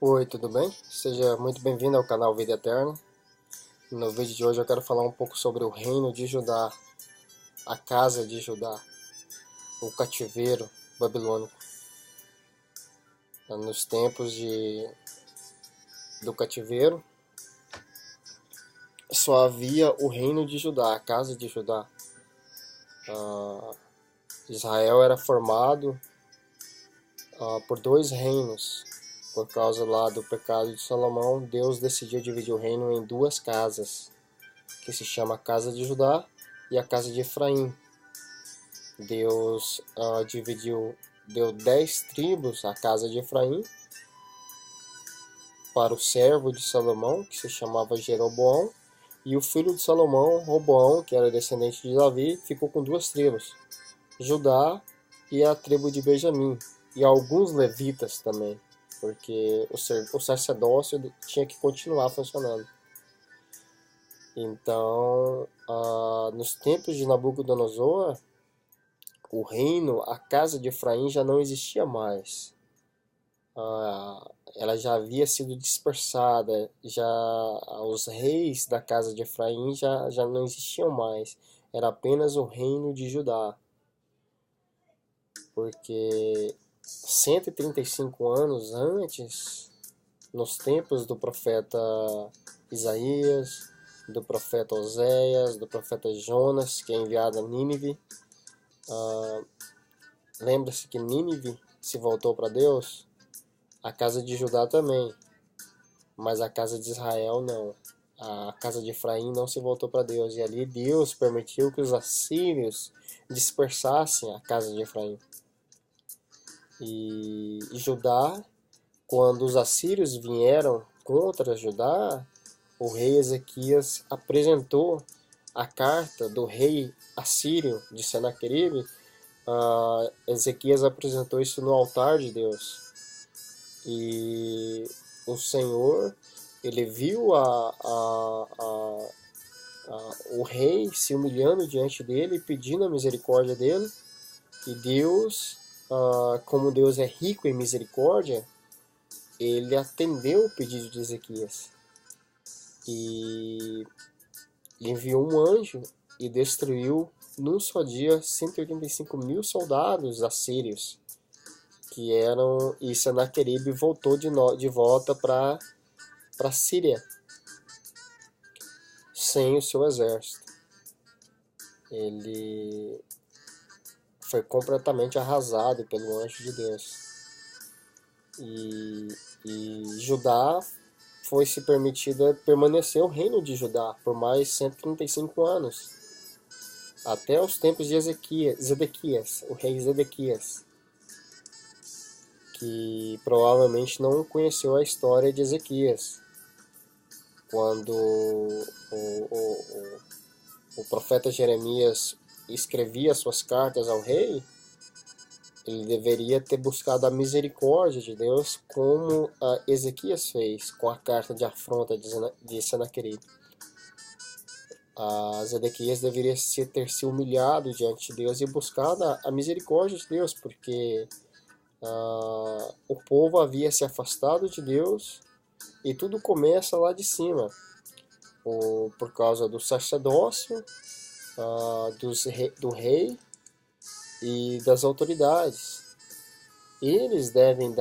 Oi, tudo bem? Seja muito bem-vindo ao canal Vida Eterna. No vídeo de hoje eu quero falar um pouco sobre o reino de Judá, a casa de Judá, o cativeiro babilônico. Nos tempos do cativeiro, só havia o reino de Judá, a casa de Judá. Israel era formado por dois reinos. Por causa lá do pecado de Salomão, Deus decidiu dividir o reino em duas casas, que se chama a casa de Judá e a casa de Efraim. Deus deu 10 tribos à casa de Efraim para o servo de Salomão, que se chamava Jeroboão, e o filho de Salomão, Roboão, que era descendente de Davi, ficou com duas tribos, Judá e a tribo de Benjamim, e alguns levitas também, porque o sacerdócio tinha que continuar funcionando. Então, nos tempos de Nabucodonosor, o reino, a casa de Efraim já não existia mais. Ela já havia sido dispersada, já os reis da casa de Efraim já não existiam mais. Era apenas o reino de Judá, porque 135 anos antes, nos tempos do profeta Isaías, do profeta Oséias, do profeta Jonas, que é enviado a Nínive, lembra-se que Nínive se voltou para Deus? A casa de Judá também, mas a casa de Israel não. A casa de Efraim não se voltou para Deus, e ali Deus permitiu que os assírios dispersassem a casa de Efraim. E Judá, quando os assírios vieram contra Judá, o rei Ezequias apresentou a carta do rei assírio de Senaqueribe. Ezequias apresentou isso no altar de Deus. E o Senhor, ele viu o rei se humilhando diante dele, pedindo a misericórdia dele. E Deus, como Deus é rico em misericórdia, ele atendeu o pedido de Ezequias. E enviou um anjo e destruiu num só dia 185 mil soldados assírios. E Senaqueribe voltou de volta para a Síria sem o seu exército. Ele foi completamente arrasado pelo anjo de Deus. E Judá foi-se permitida permanecer o reino de Judá por mais 135 anos, até os tempos de Zedequias, o rei Zedequias, que provavelmente não conheceu a história de Ezequias. Quando o profeta Jeremias escrevia suas cartas ao rei, ele deveria ter buscado a misericórdia de Deus, como Ezequias fez com a carta de afronta de Senaqueribe. Zedequias deveria ter se humilhado diante de Deus e buscado a misericórdia de Deus, porque o povo havia se afastado de Deus, e tudo começa lá de cima, por causa do sacerdócio, do rei e das autoridades. Eles devem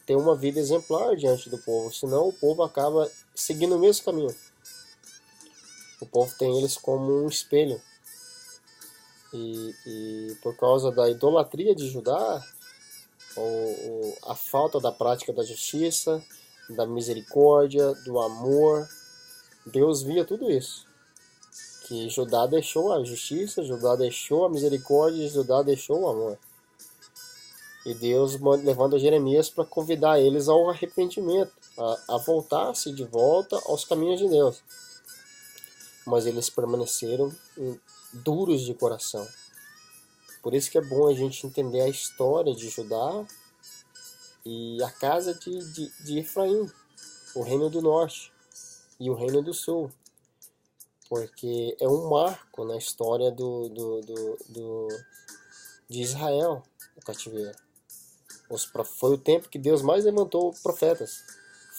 ter uma vida exemplar diante do povo, senão o povo acaba seguindo o mesmo caminho. O povo tem eles como um espelho. E por causa da idolatria de Judá, a falta da prática da justiça, da misericórdia, do amor, Deus via tudo isso. Que Judá deixou a justiça, Judá deixou a misericórdia, e Judá deixou o amor. E Deus levando Jeremias para convidar eles ao arrependimento, a voltar-se de volta aos caminhos de Deus. Mas eles permaneceram duros de coração. Por isso que é bom a gente entender a história de Judá e a casa de Efraim, o reino do norte e o reino do sul. Porque é um marco na história de Israel, o cativeiro. Foi o tempo que Deus mais levantou profetas.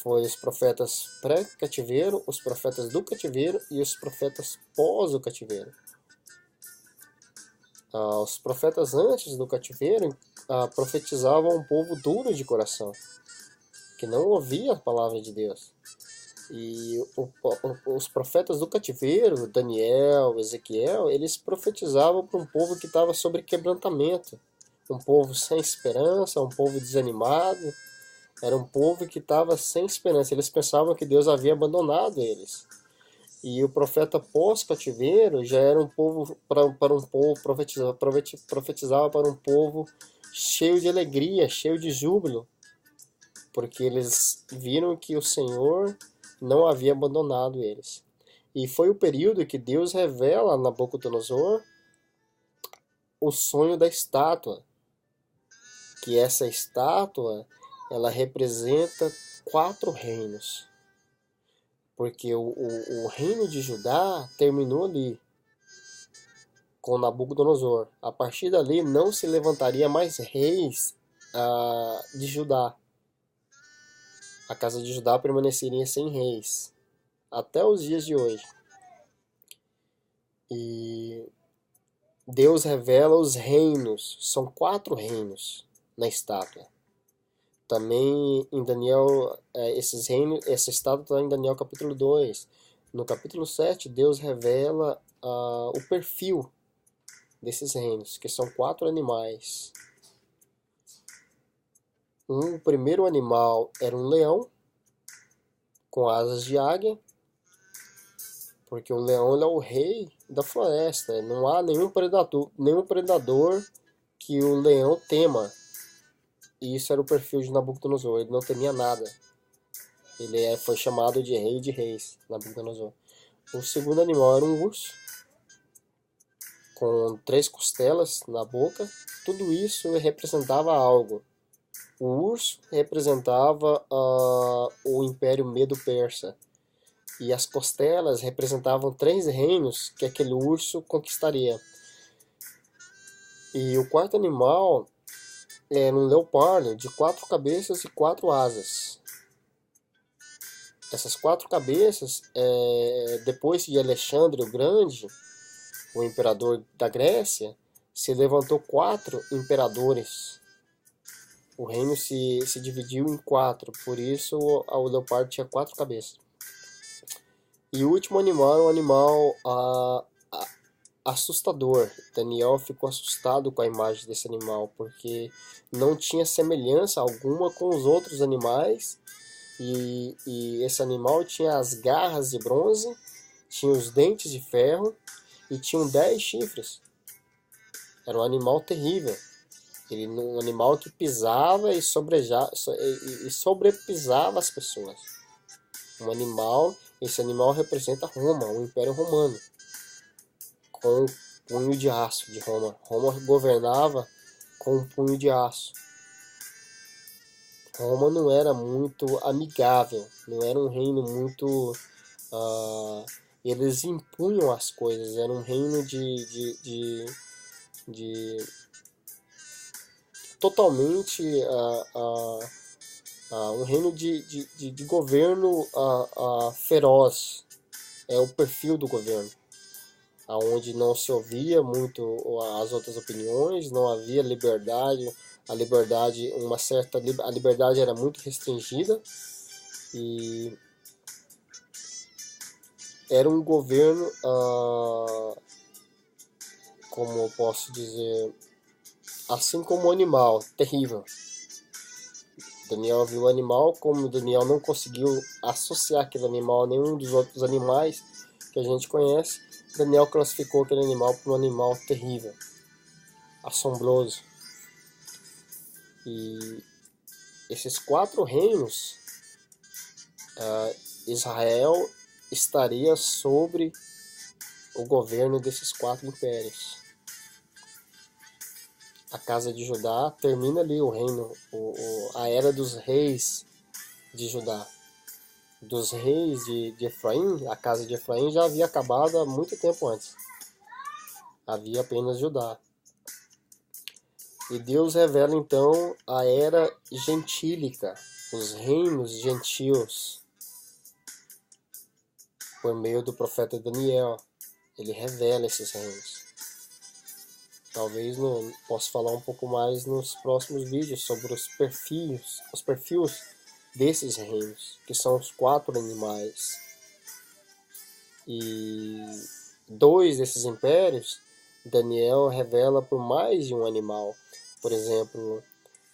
Foi os profetas pré-cativeiro, os profetas do cativeiro e os profetas pós o cativeiro. Os profetas antes do cativeiro profetizavam um povo duro de coração, que não ouvia a palavra de Deus. E os profetas do cativeiro, Daniel, Ezequiel, eles profetizavam para um povo que estava sobre quebrantamento, um povo sem esperança, um povo desanimado. Era um povo que estava sem esperança. Eles pensavam que Deus havia abandonado eles. E o profeta pós-cativeiro já era um povo para um povo profetizava para um povo cheio de alegria, cheio de júbilo, porque eles viram que o Senhor não havia abandonado eles. E foi o período que Deus revela a Nabucodonosor o sonho da estátua, que essa estátua ela representa 4 reinos. Porque o reino de Judá terminou ali, com Nabucodonosor. A partir dali não se levantaria mais reis de Judá. A casa de Judá permaneceria sem reis, até os dias de hoje. E Deus revela os reinos, são 4 reinos na estátua. Também em Daniel, esses reinos, essa estátua está em Daniel capítulo 2. No capítulo 7, Deus revela o perfil desses reinos, que são 4 animais. O primeiro animal era um leão, com asas de águia, porque o leão ele é o rei da floresta. Não há nenhum predador que o leão tema. E isso era o perfil de Nabucodonosor, ele não temia nada. Ele foi chamado de rei de reis, Nabucodonosor. O segundo animal era um urso, com 3 costelas na boca. Tudo isso representava algo. O urso representava o Império Medo-Persa. E as costelas representavam 3 reinos que aquele urso conquistaria. E o quarto animal era um leopardo de 4 cabeças e 4 asas. Essas 4 cabeças, depois de Alexandre o Grande, o imperador da Grécia, se levantou 4 imperadores. O reino se dividiu em 4, por isso o leopardo tinha 4 cabeças. E o último animal é um animal assustador. Daniel ficou assustado com a imagem desse animal, porque não tinha semelhança alguma com os outros animais. E esse animal tinha as garras de bronze, tinha os dentes de ferro e tinha 10 chifres. Era um animal terrível. Um animal que pisava e sobrepisava as pessoas. Esse animal representa Roma, o Império Romano, com um punho de aço de Roma. Roma governava com um punho de aço. Roma não era muito amigável, não era um reino muito... eles impunham as coisas, era um reino totalmente um reino de governo feroz. É o perfil do governo, onde não se ouvia muito as outras opiniões, não havia liberdade. A liberdade era muito restringida e era um governo, como eu posso dizer, assim como o animal, terrível. Daniel viu o animal, como Daniel não conseguiu associar aquele animal a nenhum dos outros animais que a gente conhece, Daniel classificou aquele animal para um animal terrível, assombroso. E esses 4 reinos, Israel estaria sobre o governo desses 4 impérios. A casa de Judá termina ali o reino, a era dos reis de Judá. Dos reis de Efraim, a casa de Efraim já havia acabado há muito tempo antes. Havia apenas Judá. E Deus revela então a era gentílica, os reinos gentios, por meio do profeta Daniel. Ele revela esses reinos. Talvez possa falar um pouco mais nos próximos vídeos sobre os perfis desses reinos, que são os 4 animais. E 2 desses impérios, Daniel revela por mais de um animal. Por exemplo,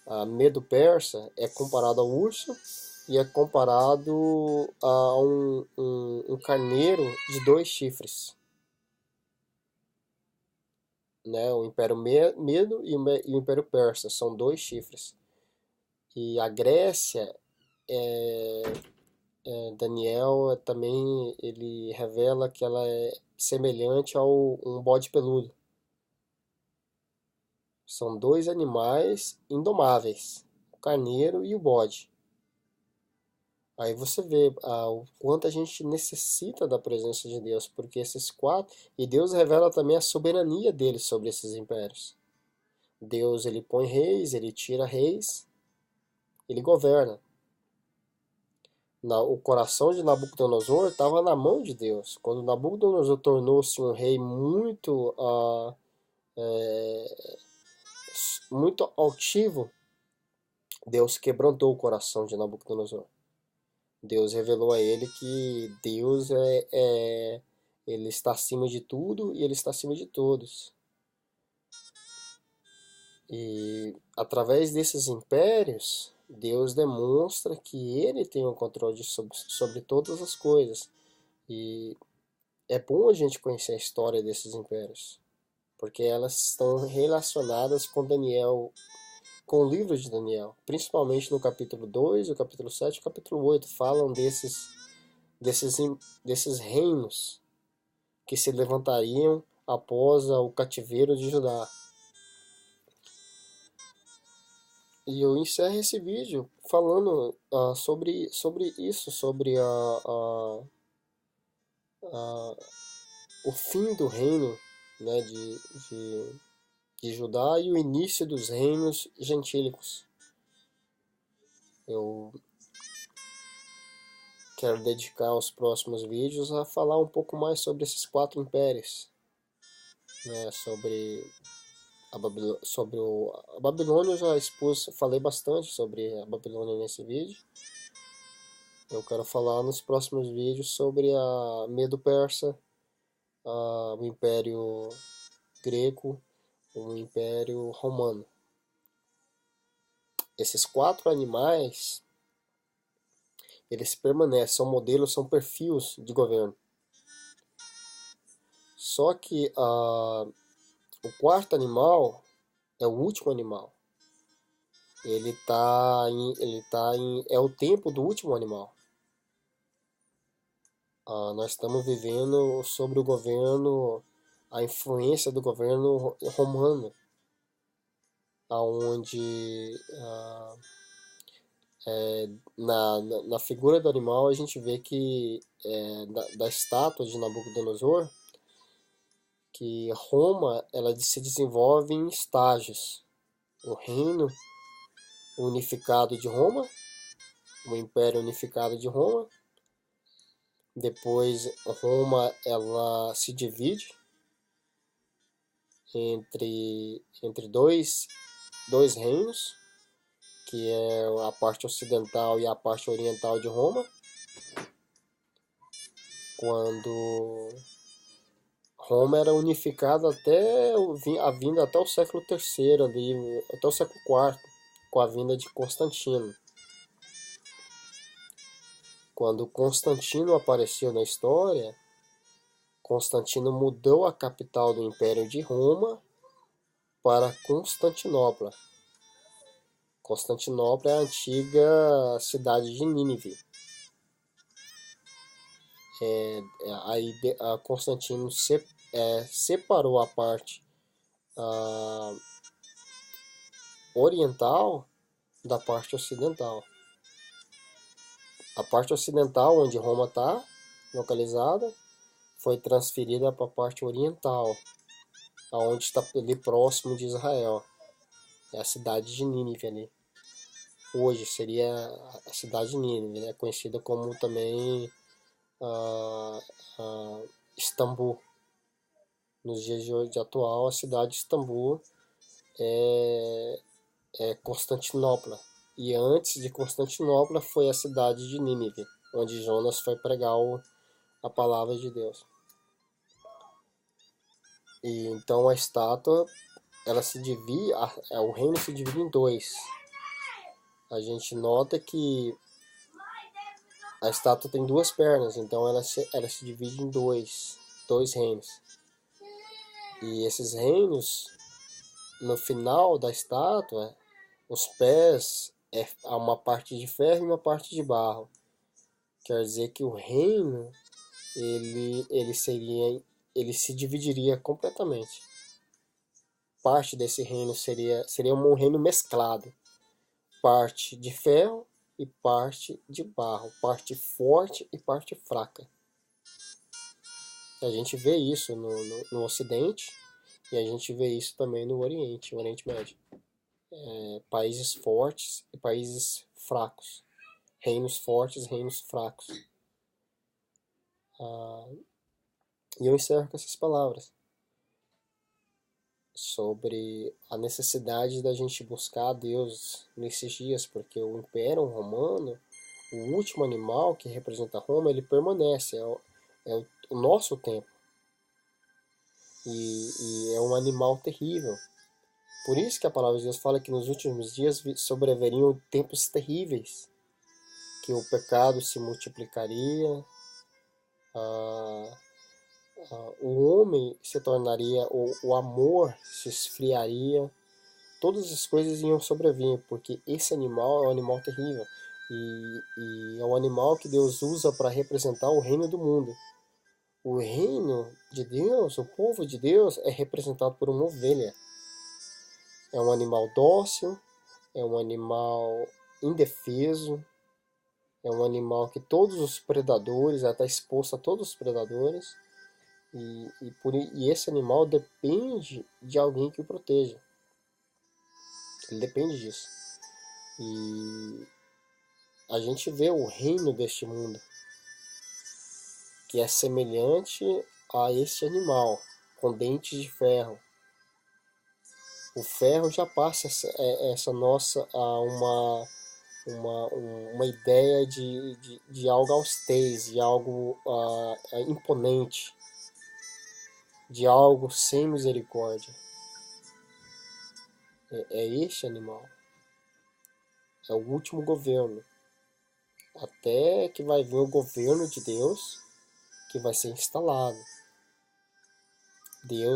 a Medo-Persa é comparado ao urso e é comparado a um carneiro de 2 chifres. Né? O Império Medo e o Império Persa são 2 chifres. E a Grécia, Daniel também ele revela que ela é semelhante a um bode peludo. São 2 animais indomáveis, o carneiro e o bode. Aí você vê o quanto a gente necessita da presença de Deus, porque esses 4... E Deus revela também a soberania dele sobre esses impérios. Deus, ele põe reis, ele tira reis, ele governa. O coração de Nabucodonosor estava na mão de Deus. Quando Nabucodonosor tornou-se um rei muito altivo, Deus quebrantou o coração de Nabucodonosor. Deus revelou a ele que Deus ele está acima de tudo e ele está acima de todos. E através desses impérios, Deus demonstra que ele tem o controle sobre todas as coisas. E é bom a gente conhecer a história desses impérios, porque elas estão relacionadas com Daniel, com o livro de Daniel, principalmente no capítulo 2, o capítulo 7 e o capítulo 8, falam desses reinos que se levantariam após o cativeiro de Judá. E eu encerro esse vídeo falando sobre isso, sobre o fim do reino, né, de Judá e o início dos reinos gentílicos. Eu quero dedicar os próximos vídeos a falar um pouco mais sobre esses 4 impérios, né, sobre a Babilônia. Eu já falei bastante sobre a Babilônia nesse vídeo. Eu quero falar nos próximos vídeos sobre a Medo-Persa, o Império Greco, o Império Romano. Esses 4 animais, eles permanecem, são modelos, são perfis de governo. Só que o 4º animal é o último animal. É o tempo do último animal. Nós estamos vivendo sobre o governo, a influência do governo romano, onde na figura do animal a gente vê que da estátua de Nabucodonosor, que Roma ela se desenvolve em estágios. O reino unificado de Roma, o Império Unificado de Roma. Depois Roma ela se divide entre dois reinos, que é a parte ocidental e a parte oriental de Roma. Quando Roma era unificada até a vinda até o século III, ali, até o século IV, com a vinda de Constantino. Quando Constantino apareceu na história, Constantino mudou a capital do Império de Roma para Constantinopla. Constantinopla é a antiga cidade de Nínive. Aí Constantino separou a parte oriental da parte ocidental. A parte ocidental, onde Roma está localizada, foi transferida para a parte oriental, aonde está ali próximo de Israel. É a cidade de Nínive ali. Hoje seria a cidade de Nínive, né? Conhecida como também ah, ah, Istambul. Nos dias de hoje atual, a cidade de Istambul é, é Constantinopla. E antes de Constantinopla foi a cidade de Nínive, onde Jonas foi pregar a palavra de Deus. E então a estátua, ela se divide, o reino se divide em dois. A gente nota que a estátua tem duas pernas, então ela se divide em dois reinos. E esses reinos, no final da estátua, os pés há uma parte de ferro e uma parte de barro. Quer dizer que o reino ele se dividiria completamente. Parte desse reino seria um reino mesclado, parte de ferro e parte de barro, parte forte e parte fraca. A gente vê isso no Ocidente e a gente vê isso também no Oriente Médio. Países fortes e países fracos, reinos fortes, reinos fracos. E eu encerro com essas palavras sobre a necessidade da gente buscar a Deus nesses dias, porque o Império Romano, o último animal que representa Roma, ele permanece, é o nosso tempo. E é um animal terrível. Por isso que a palavra de Deus fala que nos últimos dias sobreviriam tempos terríveis, que o pecado se multiplicaria, o homem se tornaria, o amor se esfriaria, todas as coisas iam sobrevir, porque esse animal é um animal terrível e é um animal que Deus usa para representar o reino do mundo. O reino de Deus, o povo de Deus, é representado por uma ovelha. É um animal dócil, é um animal indefeso, é um animal que todos os predadores, ela está exposta a todos os predadores, e esse animal depende de alguém que o proteja. Ele depende disso. E a gente vê o reino deste mundo, que é semelhante a este animal, com dentes de ferro. O ferro já passa essa nossa a uma ideia de algo austez, de algo imponente, de algo sem misericórdia. É este animal. É o último governo. Até que vai vir o governo de Deus, que vai ser instalado.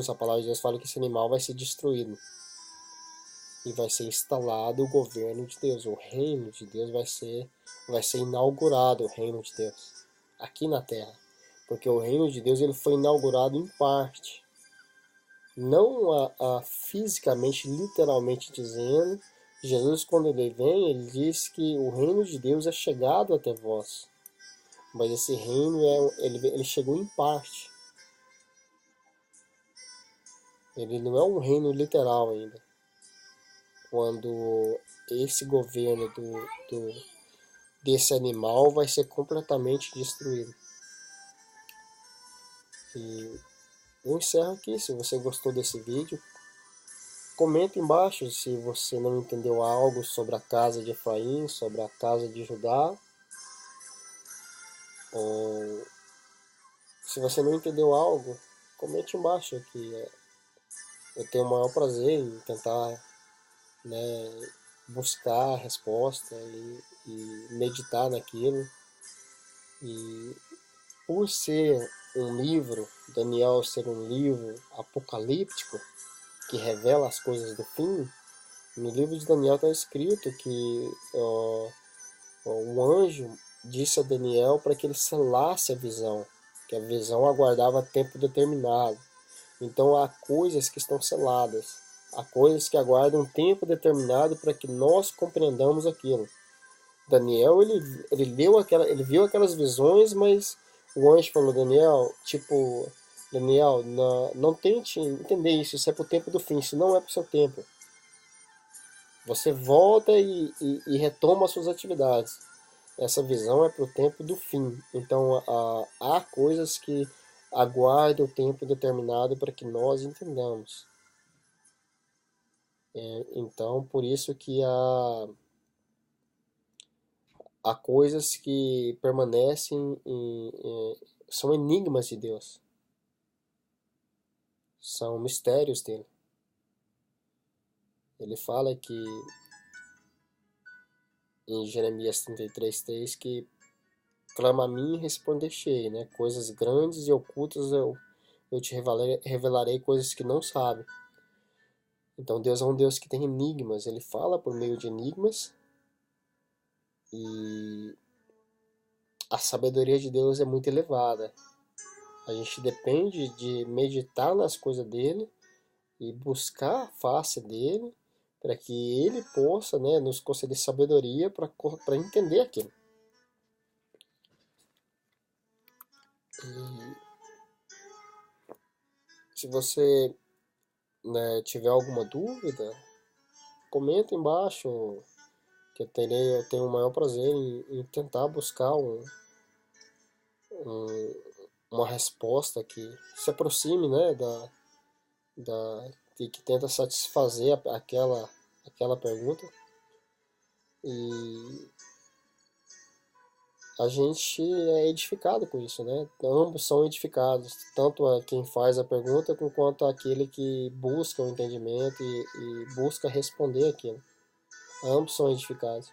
A palavra de Deus fala que esse animal vai ser destruído. E vai ser instalado o governo de Deus. O reino de Deus vai ser inaugurado, o reino de Deus, aqui na terra. Porque o reino de Deus ele foi inaugurado em parte. Não fisicamente, literalmente dizendo. Jesus, quando ele vem, ele diz que o reino de Deus é chegado até vós. Mas esse reino, ele chegou em parte. Ele não é um reino literal ainda. Quando esse governo desse animal vai ser completamente destruído. E eu encerro aqui. Se você gostou desse vídeo, comenta embaixo se você não entendeu algo sobre a casa de Efraim, sobre a casa de Judá. Ou se você não entendeu algo, comente embaixo que eu tenho o maior prazer em tentar, né, buscar a resposta e meditar naquilo. E por ser um livro, Daniel ser um livro apocalíptico, que revela as coisas do fim, no livro de Daniel está escrito que um anjo disse a Daniel para que ele selasse a visão, que a visão aguardava tempo determinado. Então há coisas que estão seladas, há coisas que aguardam tempo determinado para que nós compreendamos aquilo. Daniel ele viu aquelas visões, mas o anjo falou: Daniel, não tente entender isso é pro tempo do fim, isso não é pro seu tempo. Você volta e retoma as suas atividades. Essa visão é para o tempo do fim. Então, há coisas que aguardam o tempo determinado para que nós entendamos. Então, por isso que há coisas que permanecem são enigmas de Deus. São mistérios dele. Ele fala que em Jeremias 33:3 que clama a mim e responder-te-ei, né? Coisas grandes e ocultas eu te revelarei coisas que não sabe. Então Deus é um Deus que tem enigmas, ele fala por meio de enigmas e a sabedoria de Deus é muito elevada. A gente depende de meditar nas coisas dele e buscar a face dele para que ele possa, né, nos conceder sabedoria para entender aquilo. E se você, né, tiver alguma dúvida, comenta embaixo que eu tenho o maior prazer em tentar buscar uma resposta que se aproxime, né, e que tenta satisfazer aquela pergunta. E a gente é edificado com isso, né? Ambos são edificados, tanto a quem faz a pergunta quanto aquele que busca o entendimento e busca responder aquilo. Ambos são edificados.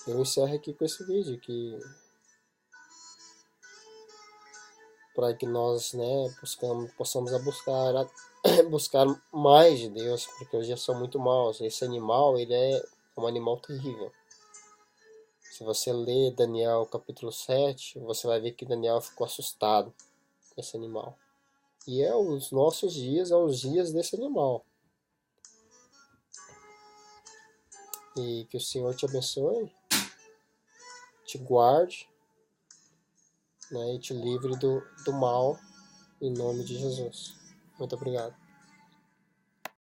Eu encerro aqui com esse vídeo que para que nós, né, possamos buscar mais de Deus, porque os dias são muito maus. Esse animal, ele é um animal terrível. Se você ler Daniel capítulo 7, você vai ver que Daniel ficou assustado com esse animal. E é os nossos dias, é os dias desse animal. E que o Senhor te abençoe, te guarde, né, e te livre do mal, em nome de Jesus. Muito obrigado.